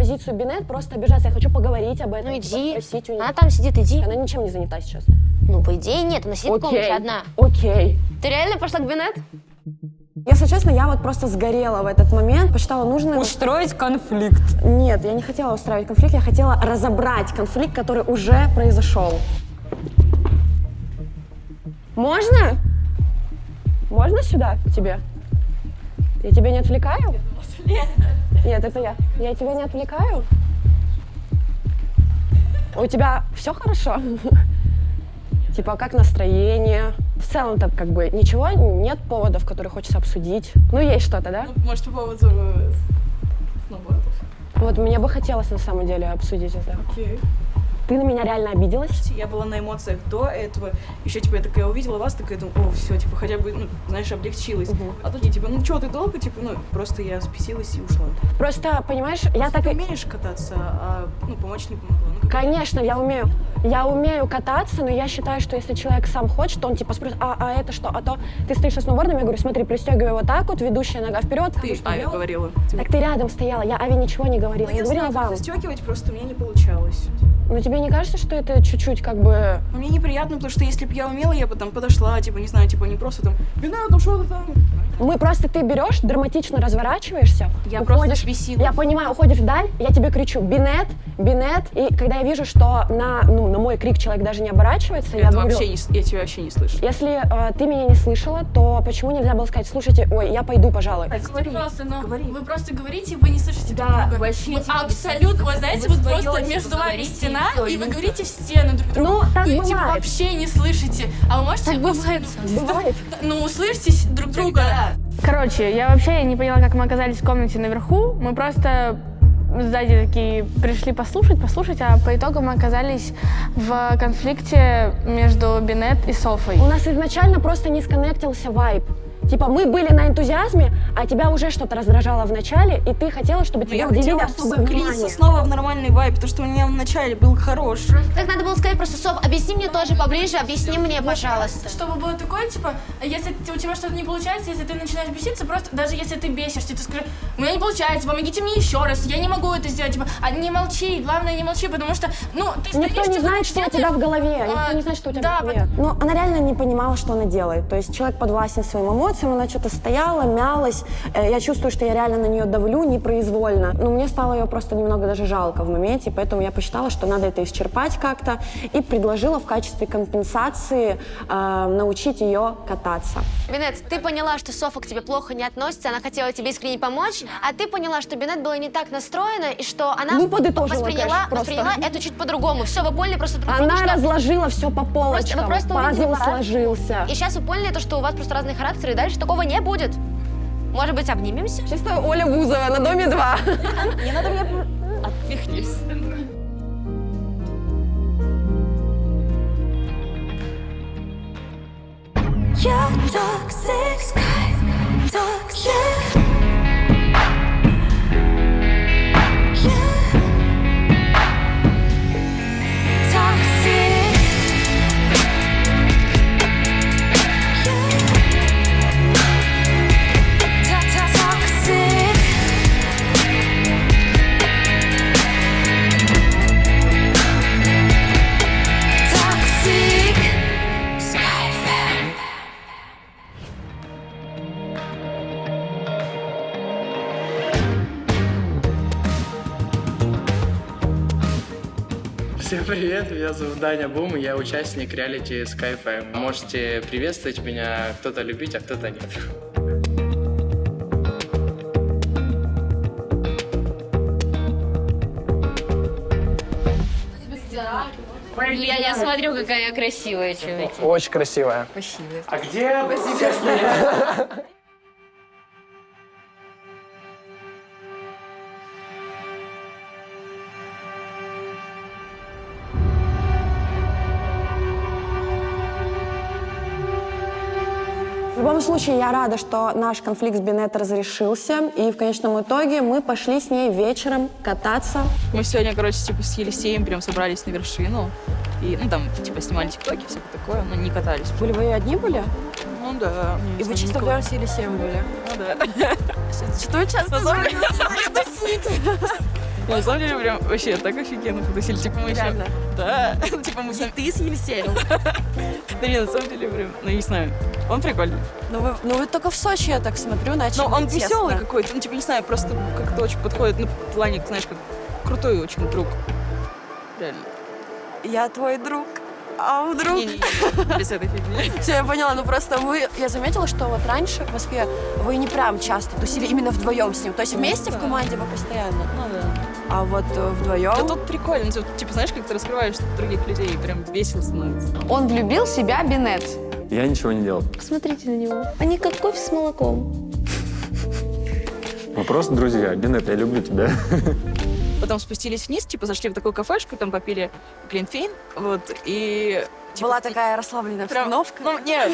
позицию Бинет, просто обижаться. Я хочу поговорить об этом. Ну иди. Спросить у нее. Она там сидит, иди. Она ничем не занята сейчас. Ну, по идее, нет, она сидит в комнате одна. Окей. Ты реально пошла к Бинет? Если честно, я вот просто сгорела в этот момент, посчитала нужно... Устроить конфликт. Нет, я не хотела устраивать конфликт, я хотела разобрать конфликт, который уже произошел. Можно? Можно сюда, к тебе? Я тебя не отвлекаю? Нет, это я. Я тебя не отвлекаю? У тебя все хорошо? Типа, как настроение? В целом-то как бы ничего, нет поводов, которые хочется обсудить. Ну, есть что-то, да? Ну, может, по поводу сноубордов? Вот мне бы хотелось на самом деле обсудить это. Окей. Ты на меня реально обиделась? Я была на эмоциях до этого. Еще, типа, я такая увидела вас, такая думаю, о, все, типа, хотя бы, ну, знаешь, облегчилась. А тут, типа, ну, что, ты долго, типа, ну, просто я спесилась и ушла. Просто, понимаешь, я так Ты и... умеешь кататься, а, ну, помочь не помогла. Ну, как... Конечно, я умею. Я умею кататься, но я считаю, что если человек сам хочет, то он типа спросит, а это что? А то ты стоишь со сноубордом, я говорю, смотри, пристегивай вот так вот, ведущая нога вперед. Ты Аве говорила. Так ты рядом стояла, я Аве ничего не говорила. Ну, Я я говорила знаю, вам. как застегивать, просто у меня не получалось. Но тебе не кажется, что это чуть-чуть как бы... Но мне неприятно, потому что если бы я умела, я бы там подошла, типа, не знаю, типа, не просто там, Бина, там что-то там. Ты берешь, драматично разворачиваешься, Я уходишь, просто бесила. я понимаю, уходишь вдаль, я тебе кричу, Бинет, Бинет, и когда я вижу, что на мой крик человек даже не оборачивается, я говорю... Я тебя вообще не слышу. Если ты меня не слышала, то почему нельзя было сказать, слушайте, ой, я пойду, пожалуй. Говори, Просто, но говори. вы просто говорите, вы не слышите друг Да, друга. вообще. Вы абсолютно, вы знаете, вот просто между вами стена, и вы говорите в стену друг другу. Ну, так и типа бывает. вообще не слышите. А вы можете... бывает. Бывает. Ну, услышите друг друга. Короче, я вообще не поняла, как мы оказались в комнате наверху. Мы просто сзади такие пришли послушать, а по итогу мы оказались в конфликте между Бинет и Софой. У нас изначально просто не сконнектился вайб. Типа мы были на энтузиазме, а тебя уже что-то раздражало в начале, и ты хотела, чтобы тебе Я уделили хотела особое вклиниться внимание. снова в нормальный вайб, потому что у меня вначале был хорош. Так надо было сказать просто, Соф, объясни мне тоже поближе, объясни мне, пожалуйста. Чтобы было такое, типа, если у тебя что-то не получается, если ты начинаешь беситься, просто даже если ты бесишься, ты скажи, у меня не получается, помогите мне еще раз, я не могу это сделать, типа, а не молчи, главное не молчи, потому что, ну, ты стоишь, Никто не типа, знает, что у тебя в голове. Никто не знает, что у тебя в голове. Но она реально не понимала, что она делает. То есть человек подвластен своим эмоциям, она что-то стояла, мялась. Я чувствую, что я реально на нее давлю непроизвольно. Но мне стало ее просто немного даже жалко в моменте, поэтому я посчитала, что надо это исчерпать как-то, и предложила в качестве компенсации научить ее кататься. Бинет, ты поняла, что Софа к тебе плохо не относится, она хотела тебе искренне помочь, а ты поняла, что Бинет была не так настроена, и что она Ну, подытожила, конечно, восприняла просто. это чуть по-другому. Все, вы поняли просто друг друга, Она что... разложила все по полочкам, просто увидели пазл характер. сложился. И сейчас вы поняли то, что у вас просто разные характеры, и дальше такого не будет. Может быть, обнимемся? Чисто Оля Бузова на Доме 2. Не надо мне... Отпихнись. You're toxic, toxic. Yeah. Toxic. Yeah. Toxic. Toxic. Skyfam. Всем привет, меня зовут Даня Бум, и я участник реалити Skyfam. Можете приветствовать меня, кто-то любить, а кто-то нет. Я смотрю, какая я красивая, человек. Очень красивая. Спасибо. А где? Честно, В любом случае, я рада, что наш конфликт с Бинет разрешился, и в конечном итоге мы пошли с ней вечером кататься. Мы сегодня, короче, типа с Елисеем прям собрались на вершину. И, ну, там, типа, снимали тиктоки, всякое такое, но не катались. Были вы одни были? Ну, да. И вы чисто вдвоем с Елисеем были? Ну, да. Что часто На самом деле, прям вообще так офигенно потусили. Типа мы еще... Реально? Да. Типа мы... Ты с Елисеем. Да не, на самом деле, прям, ну не знаю. Он прикольный. Ну вы только в Сочи, я так смотрю, начали. Но он веселый какой-то, ну типа не знаю, просто как-то очень подходит, ну в плане, знаешь, как крутой очень друг. Реально. Я твой друг. А вдруг? Не-не-не, без этой фигни. Все, я поняла, ну просто я заметила, что вот раньше в Москве вы не прям часто тусили именно вдвоем с ним. То есть вместе в команде вы постоянно. Ну да. А вот вдвоем. Да тут прикольно, ну, типа знаешь, как ты раскрываешь других людей, и прям весело становится. Он влюбил в себя Бинет. Я ничего не делал. Посмотрите на него. Они как кофе с молоком. Мы просто друзья. Бинет, я люблю тебя. Потом спустились вниз, типа зашли в такую кафешку, там попили глинтвейн, вот, и... Типа, Была такая расслабленная прям, обстановка. ну, нет,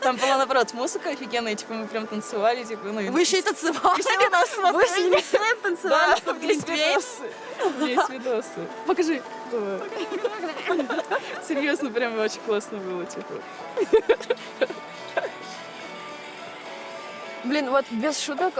там была, наоборот, музыка офигенная, типа, мы прям танцевали, типа, ну... Вы еще и танцевали. Все нас Вы с смотрели. Елисеем танцевали. Да, есть видосы. Есть видосы. Покажи. Давай. Серьезно, прям очень классно было, типа. Блин, вот без шуток,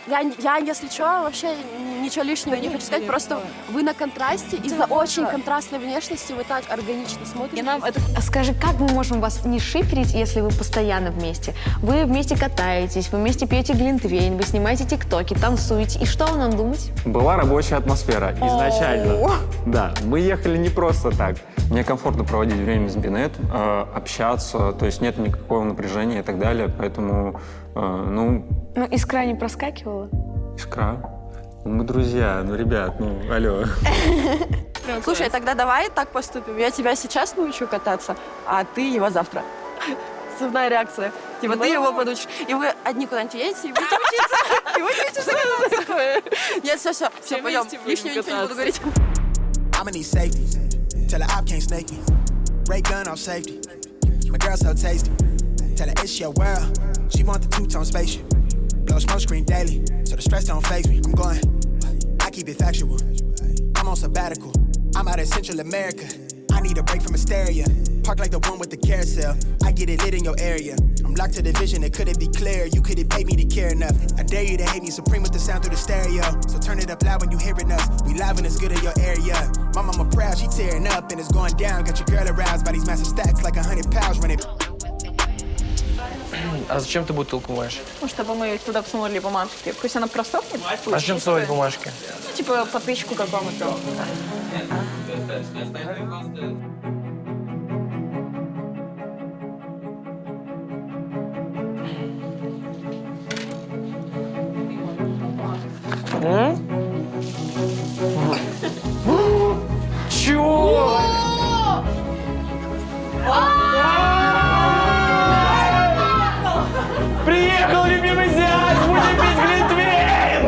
я, если что, вообще ничего лишнего не хочу сказать, просто вы на контрасте, из-за очень контрастной внешности вы так органично смотрите. И нам это... Скажи, как мы можем вас не шиперить, если вы постоянно вместе? Вы вместе катаетесь, вы вместе пьете глинтвейн, вы снимаете тиктоки, танцуете. И что нам думать? Была рабочая атмосфера изначально. Да, мы ехали не просто так. Мне комфортно проводить время с Бинет, общаться, то есть нет никакого напряжения и так далее, поэтому, Ну, искра не проскакивала? искра. Мы друзья, ну, ребят, ну, алло. Слушай, тогда давай так поступим. Я тебя сейчас научу кататься, а ты его завтра. Цепная реакция. Типа ты его подучишь. И вы одни куда-нибудь едете и будете учиться. И будете учиться кататься. Нет, все, пойдем. вместе будем Лишнего ничего не буду кататься. говорить. I'ma need safety. Tell her I can't snake me. Ray gun off safety. My girl so tasty. Tell her it's your world. She want the two-tone spaceship. Blow smoke screen daily, so the stress don't faze me. I'm going. I keep it factual. I'm on sabbatical. I'm out in Central America. I need a break from hysteria. Park like the one with the carousel. I get it lit in your area. I'm locked to the vision, it couldn't be clear. You couldn't pay me to care enough. I dare you to hate me supreme with the sound through the stereo. So turn it up loud when you hearing us. We live and it's good in your area. My mama proud, she tearing up and it's going down. Got your girl aroused by these massive stacks like 100 pounds running. А зачем ты бутылку моешь? Ну, чтобы мы туда всунули бумажки. Пусть она просохнет. А зачем совать бумажки? Ну, типа по тычку какому-то. Чего? Приехал любимый зять! Будем пить глинтвейн!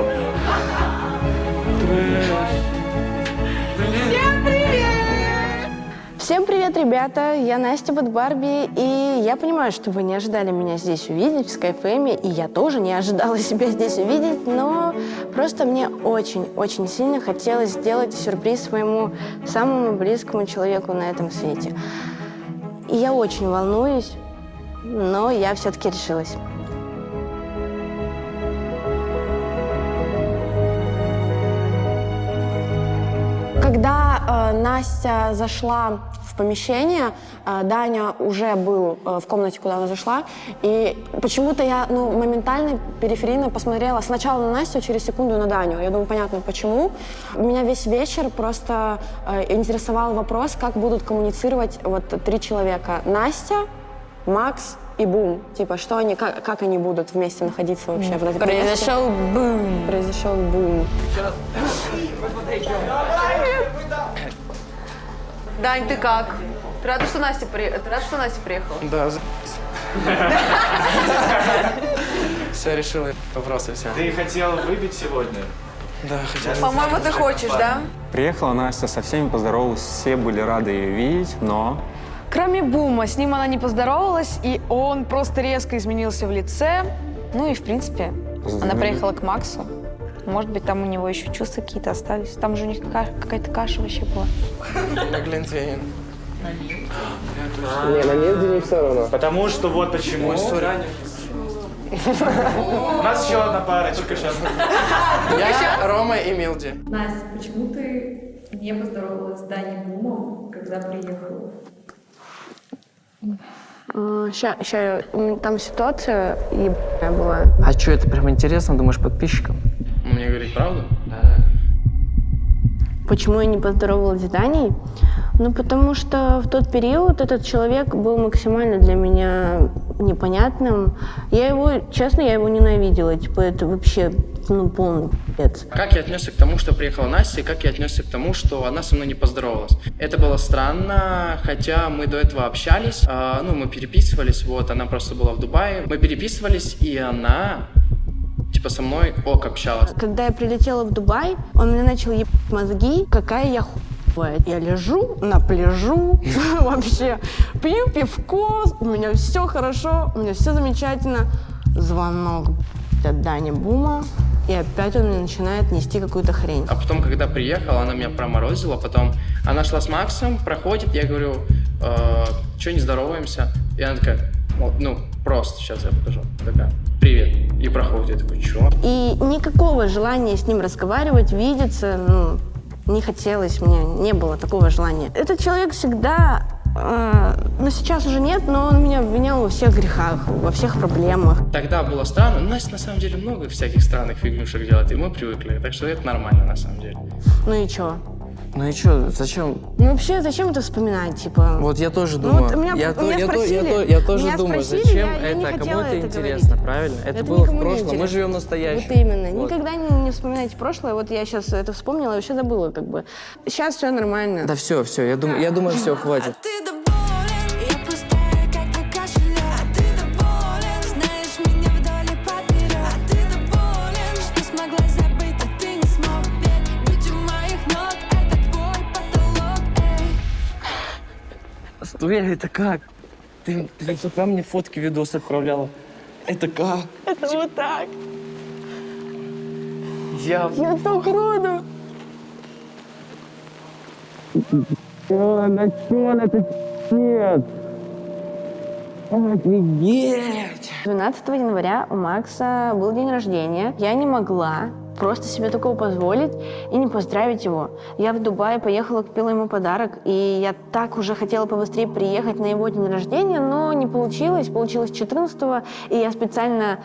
Всем привет, ребята! Я Настя Бэтбарби, и я понимаю, что вы не ожидали меня здесь увидеть в SkyFM, и я тоже не ожидала себя здесь увидеть, но просто мне очень сильно хотелось сделать сюрприз своему самому близкому человеку на этом свете. И я очень волнуюсь, но я все-таки решилась. Когда Настя зашла в помещение, Даня уже был в комнате, куда она зашла, и почему-то я моментально, периферийно посмотрела сначала на Настю, а через секунду на Даню. Я думаю, понятно, почему. Меня весь вечер просто интересовал вопрос, как будут коммуницировать вот 3 человека. Настя, Макс и Бум. Типа, что они, как они будут вместе находиться вообще в этой поездке? Произошел бум. Произошел бум. Дань, ты как? Ты рада, что Настя приехала? Да, все, решил вопросы все. Ты хотел выпить сегодня? Да, хотел. По-моему, ты хочешь, да? Приехала Настя, со всеми поздоровалась, все были рады ее видеть, но... Кроме Бума, с ним она не поздоровалась, и он просто резко изменился в лице. Ну и, в принципе, она приехала к Максу. Может быть, там у него еще чувства какие-то остались. Там же у них какая-то каша вообще была. На глинтвейн. Не, на Нинде не все равно. Потому что вот почему. У нас еще одна парочка сейчас. Я, Рома и Милди. Настя, почему ты не поздоровалась с Даней Бумом, когда приехала? Ща, там ситуация ебаная была. А что, это прям интересно, думаешь, подписчикам? Мне говорить правду? Почему я не поздоровалась с Даней? Ну, потому что в тот период этот человек был максимально для меня непонятным. Я его ненавидела. Типа, это вообще, полный пиздец. Как я отнесся к тому, что приехала Настя, и как я отнесся к тому, что она со мной не поздоровалась? Это было странно, хотя мы до этого общались, мы переписывались, она просто была в Дубае. Мы переписывались, и она... со мной общалась. Когда я прилетела в Дубай, он мне начал ебать мозги, какая я хуевая. Я лежу на пляжу, вообще пью пивко, у меня все хорошо, у меня все замечательно. Звонок от Дани Бума, и опять он мне начинает нести какую-то хрень. А потом, когда приехала, она меня проморозила, потом она шла с Максом, проходит, я говорю, что не здороваемся? И она такая, просто сейчас я покажу. Такая, привет. И проходит, я такой, чё? И никакого желания с ним разговаривать, видеться, не хотелось мне, не было такого желания. Этот человек всегда, сейчас уже нет, но он меня обвинял во всех грехах, во всех проблемах. Тогда было странно, Настя на самом деле много всяких странных фигнюшек делает, и мы привыкли, так что это нормально на самом деле. Ну и чё? Ну и что, зачем? Вообще, зачем это вспоминать, типа? Вот я тоже думаю. Я тоже думаю, зачем это? Кому это интересно, правильно? Это было в прошлом, мы живем настоящим. Вот именно. Никогда не вспоминайте прошлое. Вот я сейчас это вспомнила, вообще забыла, как бы. Сейчас все нормально. Да все, я думаю, все, хватит. Это как? Ты пока мне фотки, видос отправляла. Это как? Это вот так. Я так рада. Это нет. Офигеть! 12 января у Макса был день рождения. Я не могла просто себе такого позволить и не поздравить его. Я в Дубае поехала, купила ему подарок, и я так уже хотела побыстрее приехать на его день рождения, но не получилось. Получилось 14-го, и я специально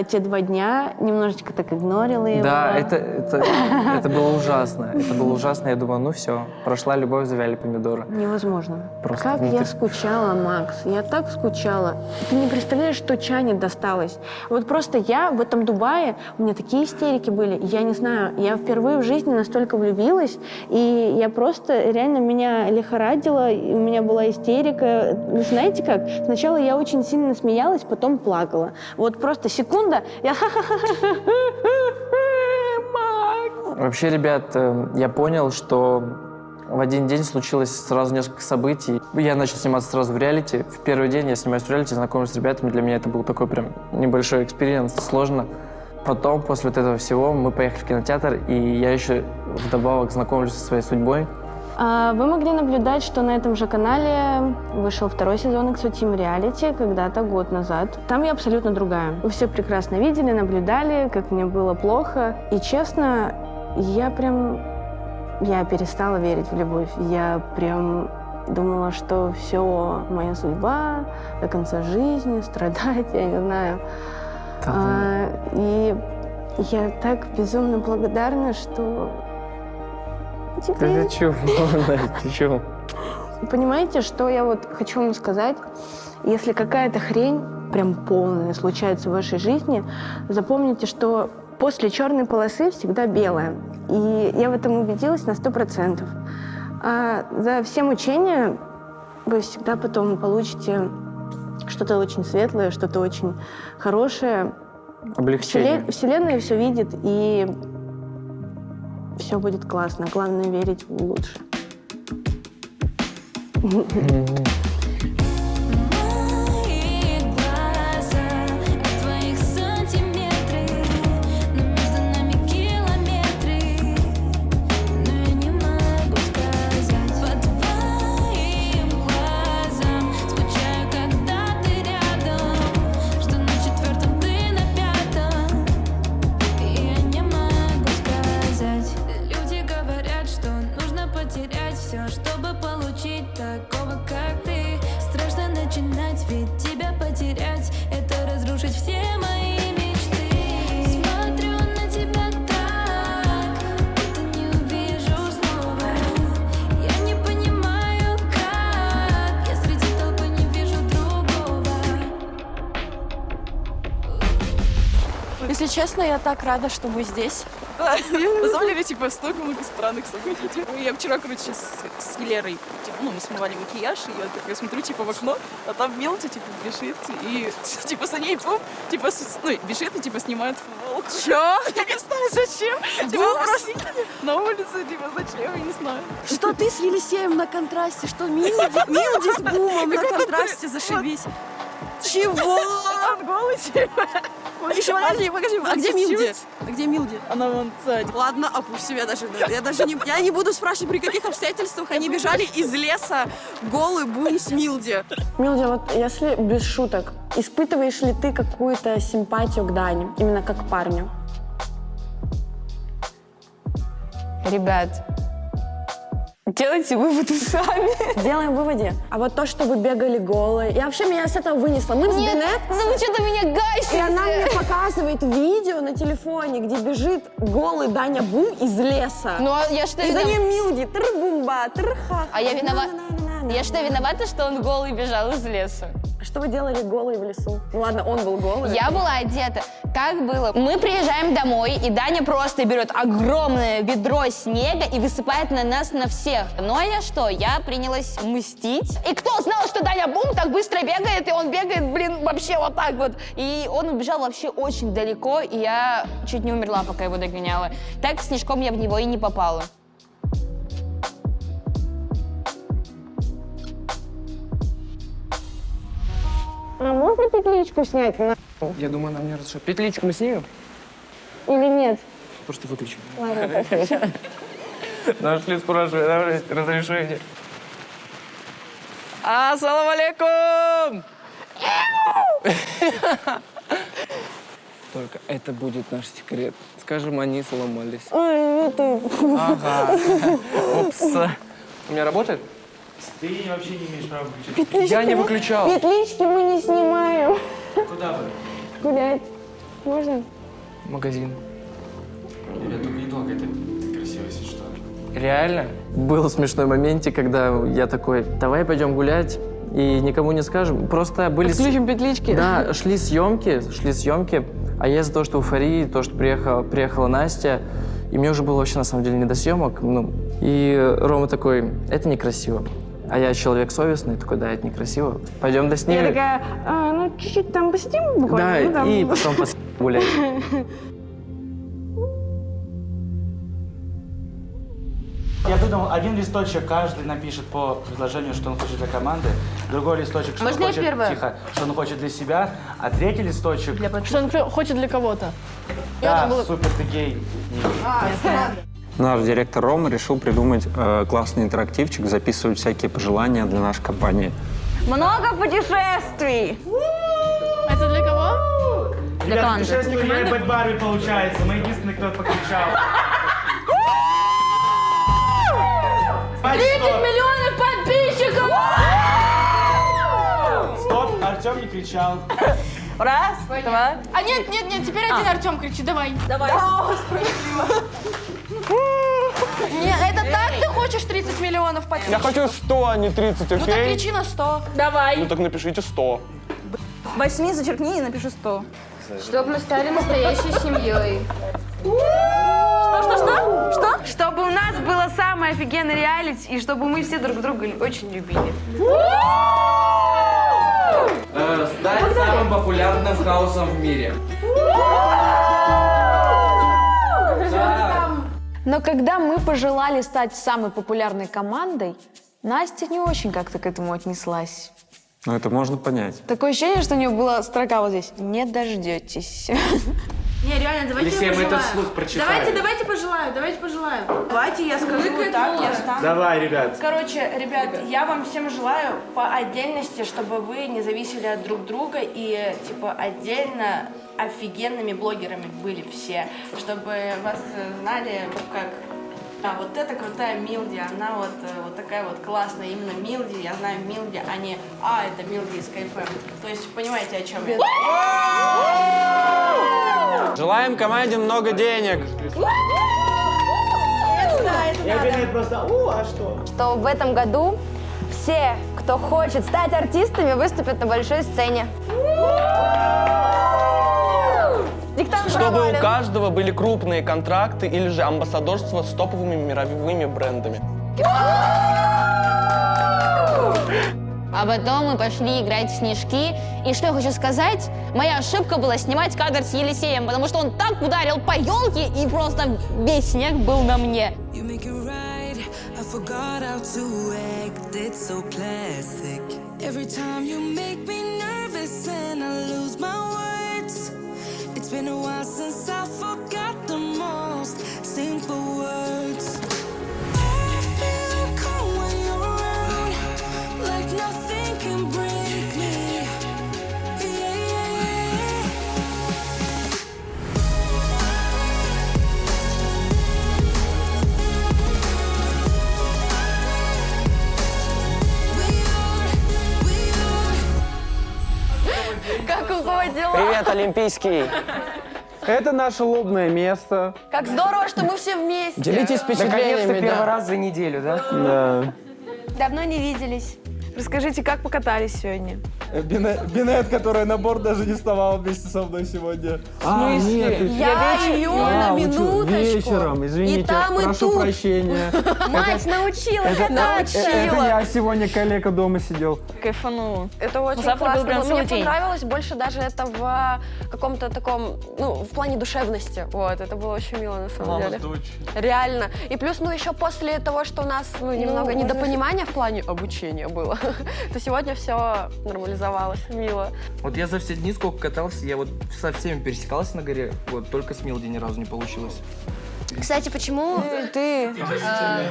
те 2 дня немножечко так игнорила его. Да, это было ужасно. Это было ужасно. Я думала, все, прошла любовь, завяли помидоры. Невозможно. Просто как я скучала, Макс. Я так скучала. Ты не представляешь, что Чане досталось. Вот просто я в этом Дубае, у меня такие истерики были. Я не знаю, я впервые в жизни настолько влюбилась, и я просто, реально, меня лихорадило, и у меня была истерика. Вы знаете как? Сначала я очень сильно смеялась, потом плакала. Вот просто секунда, я Макс! Вообще, ребят, я понял, что в один день случилось сразу несколько событий. Я начал сниматься сразу в реалити. В первый день я снимаюсь в реалити, знакомлюсь с ребятами. Для меня это был такой прям небольшой экспириенс, сложно. Потом, после вот этого всего, мы поехали в кинотеатр, и я еще вдобавок знакомлюсь со своей судьбой. Вы могли наблюдать, что на этом же канале вышел 2-й сезон Exo-Team Reality когда-то, год назад. Там я абсолютно другая. Вы все прекрасно видели, наблюдали, как мне было плохо. И честно, я перестала верить в любовь. Я прям думала, что все, моя судьба до конца жизни, страдать, я не знаю. И я так безумно благодарна, что теперь... Ты чего, Настя, ты чего? Понимаете, что я вот хочу вам сказать? Если какая-то хрень, прям полная, случается в вашей жизни, запомните, что после черной полосы всегда белая. И я в этом убедилась на 100%. А за все мучения вы всегда потом получите что-то очень светлое, что-то очень хорошее. Облегчение. Вселенная все видит, и все будет классно. Главное верить в лучшее. начинать, ведь тебя потерять — это разрушить все мои мечты. Смотрю на тебя так, будто не увижу снова. Я не понимаю, как я среди толпы не вижу другого. Если честно, я так рада, что мы здесь. На самом деле, типа, столько много странных событий. Типа, я вчера, короче, с Лерой, типа, ну, мы смывали макияж, и я такая смотрю, типа, в окно, а там Милти, типа, бежит, и, типа, за ней, типа, ну, бежит и, типа, снимает футболку. Чё? Я не знаю, зачем. Типа, просто на улице, типа, зачем, я не знаю. Что ты с Елисеем на контрасте? Что Милди с Бумом на контрасте, зашибись. Чего? Он голый, типа. Еще подожди, а где Милди? А где Милди? Она вон сзади. Ладно, опусть себя даже. Я не буду спрашивать, при каких обстоятельствах они бежали из леса голый Бум с Милди. Милди, вот если без шуток, испытываешь ли ты какую-то симпатию к Дане, именно как к парню? Ребят, делайте выводы сами. Делаем выводы. А вот то, что вы бегали голые, я вообще меня с этого вынесла. Мы с Бинет, Ну что-то меня гасите. и она мне показывает видео на телефоне, где бежит голый Даня Бум из леса. Ну, а я что И за виновата? ним Милди, тыр-бумба, тыр-ха. А я Я что, виновата, что он голый бежал из леса? Что вы делали голые в лесу? Ну ладно, он был голый. Я была одета. Как было? Мы приезжаем домой, и Даня просто берет огромное ведро снега и высыпает на нас на всех. Ну а я что? Я принялась мстить. И кто знал, что Даня Бум так быстро бегает, и он бегает, блин, вообще вот так вот. И он убежал вообще очень далеко, и я чуть не умерла, пока его догоняла. Так снежком я в него и не попала. А можно петличку снять? Я думаю, нам не разрешат. Петличку мы снимем? Или нет? Просто выключим. Ладно, Нашли, спрашивают, разрешение. Ассаламу алейкум! Только это будет наш секрет. Скажем, они сломались. Ага. Упс. У меня работает? Ты вообще не имеешь права выключать. Я не выключал. Петлички мы не снимаем. Куда вы? Гулять. Можно? Магазин. Ребят, только недолго, это красиво, если что. Реально? Был смешной моментик, когда я такой, давай пойдем гулять и никому не скажем. Просто были... Отключим петлички. Да, шли съемки, а я из-за того, что эйфории, то, что приехала Настя, и мне уже было вообще на самом деле не до съемок. Ну, и Рома такой, это некрасиво. А я человек совестный, такой, да, это некрасиво. Пойдем доснимем. Я такая, ну чуть-чуть там посидим буквально. Да, ну, там. и потом гулять. Я придумал, один листочек каждый напишет по предложению, что он хочет для команды, другой листочек, что он хочет, тихо, что он хочет для себя, а третий листочек... Что он хочет для кого-то. Да, супер, ты гей. Наш директор Рома решил придумать классный интерактивчик, записывать всякие пожелания для нашей компании. Много путешествий. Это для кого? Ребята, путешествие не быть Барби получается, мы единственные, кто покричал. 30 миллионов подписчиков! Стоп, Артем не кричал. Раз, два. А нет, теперь один Артем кричи, давай. Давай. Нет, это так ты хочешь 30 миллионов подписчиков? Я хочу 100, а не 30, окей? Ну так кричи на 100. Давай. Ну так напишите 100. Возьми, зачеркни и напиши 100. Чтобы мы стали настоящей семьей. Что? Чтобы у нас было самое офигенное реалити, и чтобы мы все друг друга очень любили. Стать самым популярным хаусом в мире. Но когда мы пожелали стать самой популярной командой, Настя не очень как-то к этому отнеслась. Ну, это можно понять. Такое ощущение, что у нее была строка вот здесь. Не дождетесь. Не, реально, давайте Алексей, я мы это пожелаю. вслух прочитаем. Давайте пожелаю. Давайте я скажу так, я стану. Давай, ребят. Короче, ребят, я вам всем желаю по отдельности, чтобы вы не зависели от друг друга и, типа, отдельно офигенными блогерами были все. Чтобы вас знали как А вот эта крутая Милди, она вот такая вот классная, именно Милди, я знаю Милди, а не это Милди из КФМ. То есть понимаете, о чем я? Желаем команде много денег. Я Бенет просто, а что? Что в этом году все, кто хочет стать артистами, выступят на большой сцене. Диктант Чтобы провален. у каждого были крупные контракты или же амбассадорство с топовыми мировыми брендами. А потом мы пошли играть в снежки. И что я хочу сказать, моя ошибка была снимать кадр с Елисеем, потому что он так ударил по елке, и просто весь снег был на мне. You make it right. I forgot how to act. It's so classic. Every time you make me nervous and I lose my words. It's been a while since I forgot the most simple words. I feel calm when you're around, like nothing can break me. Yeah, yeah, yeah. Как у кого дела? Привет, Олимпийский. Это наше лобное место. Как здорово, что мы все вместе. Делитесь впечатлениями. Наконец-то первый раз за неделю, да? Да. Давно не виделись. Расскажите, как покатались сегодня? Бинет, которая на борт даже не вставала вместе со мной сегодня. Нет, Я ее на минуточку. Вечером, извините, И там, и прошу тут. прощения. Мать научила, катать Это учила. я сегодня коллега дома сидел. Кайфанула. Это очень завтра был классно. прям Но целый мне день. понравилось больше даже это в каком-то таком, в плане душевности. Вот, это было очень мило на самом деле. Реально. И плюс, еще после того, что у нас немного недопонимания в плане обучения было, то сегодня все нормализовалось, мило. Вот я за все дни, сколько катался, я вот со всеми пересекался на горе, вот только с Милди ни разу не получилось. Кстати, почему Ты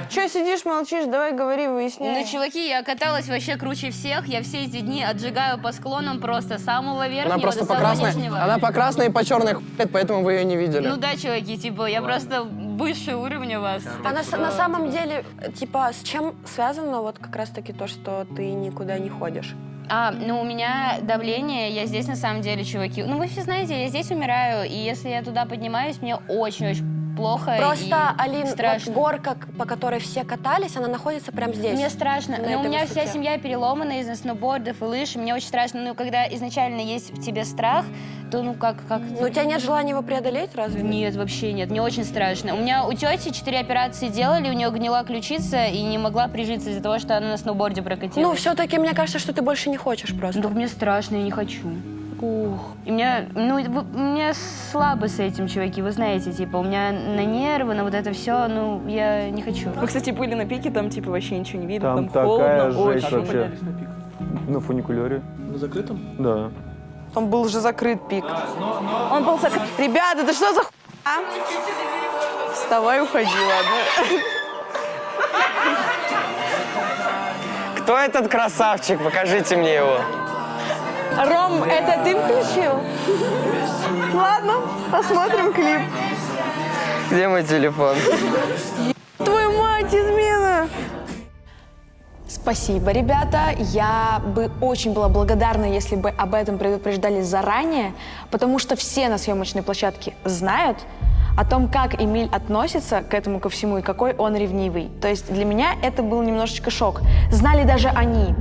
что сидишь, молчишь? Давай говори, выясняй. Ну, чуваки, я каталась вообще круче всех. Я все эти дни отжигаю по склонам просто с самого верхнего до самого нижнего. Она по красной и по черной хует, поэтому вы ее не видели. Ну да, чуваки, я просто выше уровня вас. А на самом деле, с чем связано вот как раз-таки то, что ты никуда не ходишь? У меня давление, я здесь на самом деле, чуваки. Вы все знаете, я здесь умираю, и если я туда поднимаюсь, мне очень-очень плохо. Просто, и Алин, страшно. вот горка, по которой все катались, она находится прямо здесь. Мне страшно. на У этой меня высоте. вся семья переломана из-за сноубордов и лыж. Мне очень страшно. Когда изначально есть в тебе страх, то как... Но у тебя нет желания его преодолеть, разве? Нет, вообще нет. Мне очень страшно. У тети 4 операции делали, у нее гнила ключица и не могла прижиться из-за того, что она на сноуборде прокатилась. Все-таки мне кажется, что ты больше не хочешь просто. Мне страшно, я не хочу. И мне слабо с этим, чуваки, вы знаете, у меня на нервы, на вот это все, я не хочу. Мы, кстати, были на пике, там, вообще ничего не видно, Там там холодно, такая жесть очень. вообще. На фуникулере. На закрытом? Да. Он был уже закрыт пик. Он был закрыт. Ребята, это что за хуйня? Вставай, уходи, ладно? Кто этот красавчик? Покажите мне его. Ром, это ты включил? Ладно, посмотрим клип. Где мой телефон? Твою мать, измена! Спасибо, ребята. Я бы очень была благодарна, если бы об этом предупреждали заранее, потому что все на съемочной площадке знают о том, как Эмиль относится к этому ко всему и какой он ревнивый. То есть для меня это был немножечко шок. Знали даже они.